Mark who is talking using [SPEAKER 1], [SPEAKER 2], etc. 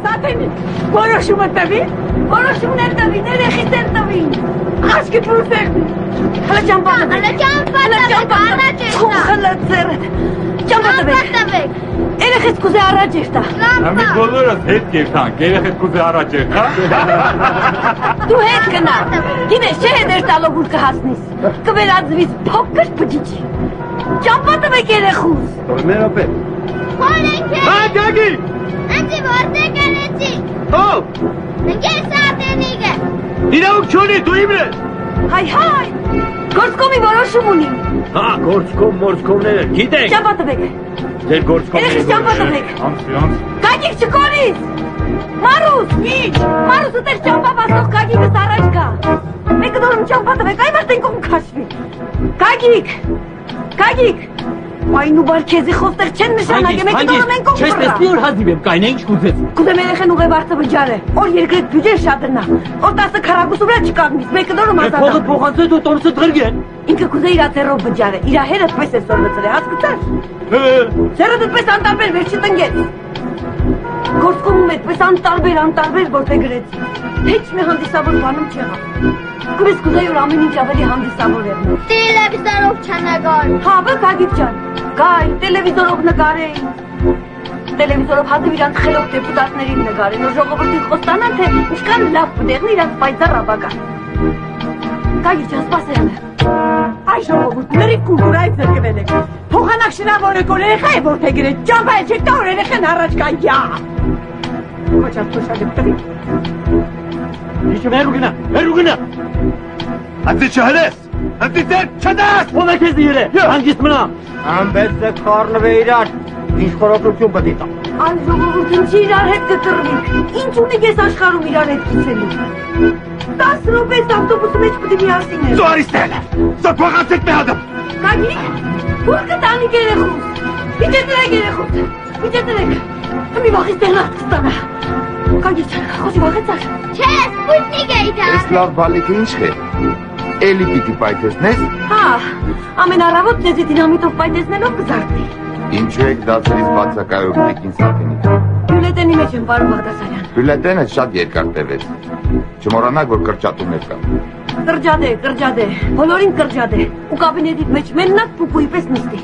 [SPEAKER 1] Սատենի, որոշումը տվի, որոշումներ տվի, ներեխիներ տվի, աշկի պրուսերնի, հլը ճամպատվեք, երեխից կուզե առաջ երտա։
[SPEAKER 2] Ամի բոլորս հետ կերտանք, երեխից կուզե առաջ երտա։
[SPEAKER 1] Դու հետ կնա, գինես չէ հետեր տալով ուր կհասնիս, կվերածվիս փոքր պջիջի, ճամպատվեք երեխուս։
[SPEAKER 3] Մեր ապետ։
[SPEAKER 4] Խորենք է։
[SPEAKER 3] Հա, գագի։
[SPEAKER 4] Անցի որտե կենեցի։
[SPEAKER 3] Ով։
[SPEAKER 4] Նգե սատենիգը։
[SPEAKER 3] Իրավուկ չունի, դու իմն ես։
[SPEAKER 1] Հայ, գործկոմի որոշում ունի։
[SPEAKER 3] Հա, գործկոմ, մորձկոմները, գիտեք։
[SPEAKER 1] Ճամպատվեք։
[SPEAKER 3] Ձեր գործկոմները։
[SPEAKER 1] Երեխիս ճամպատվեք։
[SPEAKER 2] Անցի։
[SPEAKER 1] Գագիկ չկորիս։ Մարուս, ինչ։ Մարուս ուտեր ճամպա բաստող գագիկս առաջ գա։ Մեկը դորում ճամպատվեք, այ մարդեն կողմ քաշվի։ Գագիկ։ Այն ու բարքեզի խոստեղ չեն նշանակե, մեկը դորում են կողմ
[SPEAKER 3] Չես տեսնի որ հազիվ եմ, կայնա ինչ կուզեց։
[SPEAKER 1] Կուզեմ երեխեն ուղե վարձը վջար է, որ երկրետ բյուջեն շատ դնա, որ 10 քառակուսու վրա չկանգնիս, մեկը դորում ազատ։
[SPEAKER 3] Փողը փողանցը դու տորսը դրգեն։
[SPEAKER 1] Ինքը կուզե իր աթերով վջար է, իր հերը պես է սորվեցել է, հասկացար։ Սերը դուպես անտարբեր վերջի տնգեց։ Գործկոմում այդպես անտարբեր որթե գրեց։ Հեչ մի հանդիսավոր բանում չեղավ։ Կուրես կուզեի որ ամեն ինչ ավելի հանդիսավոր էր։
[SPEAKER 4] Տելևիզորով չնագար։
[SPEAKER 1] Հա, բա Գագիկ ջան, գայ, տելևիզորով նկարեին։ Տելևիզորով հազիվ իրանց խելոք դեպուտատներին նկարեն, որ ժողովրդին խոստանան, թե ինչքան լավ կդեղնի իրանց պայծառ ապագան։ Գագիկ ջան, սպասել։ Այ ժողովուրդների կուլտուրայից զրկվել եք։ Փոխանակ շնավորը կոր երեխա է որթե գրեց, ճամպա է չեք տա որ երեխեն առաջ կա, յա։ Ոչած թոշալիպ տվի։
[SPEAKER 3] Իչը հերու գնա։ Անցի չհրես, անցի ձեր չդաս։ Ո՞վ է քեզ իրե, հանգիստ մնա։ Ամբես է քարնվե իրար, ինչ խորոքություն պետք է տա։
[SPEAKER 1] Այ ժողովուրդին չի իրար հետ կտրվի, ինչ ունիք ես աշխարհում իրար հետ կիսելու։ 10 րոպե ավտոբուսի մեջ պետք է միասին է։
[SPEAKER 3] Զորիստել, սա փողացեք մի հատը։
[SPEAKER 1] Գագիկ, ուր կտանիք երեխուս։ Իջեցրեք երեխուս, իջեցրեք։ Մի վաղից տեղնած կստանա։ Գագիկ ջան, խոսի վաղեցար։
[SPEAKER 4] Չէ, սպուտնիկ է իդար։
[SPEAKER 5] Ես լավ բալիկը ինչ է։ Էլի պիտի պայթեսնես։
[SPEAKER 1] Հա, ամեն առավոտ ձեզի դինամիտով պայթեսնելով կզարթնի։
[SPEAKER 5] Ինչու եք դասերից բացակայում տիկին Սատենիկ։
[SPEAKER 1] Բյուլետենի մեջ եմ, պարոն Բաղդասարյան։
[SPEAKER 5] Բյուլետենը շատ երկար տևեց։ Չմոռանաք, որ կրճատումներ կան։
[SPEAKER 1] Կրճատ է, բոլորին կրճատ է։ Ու կաբինետիդ մեջ մեննակ պուպուի պես նստի։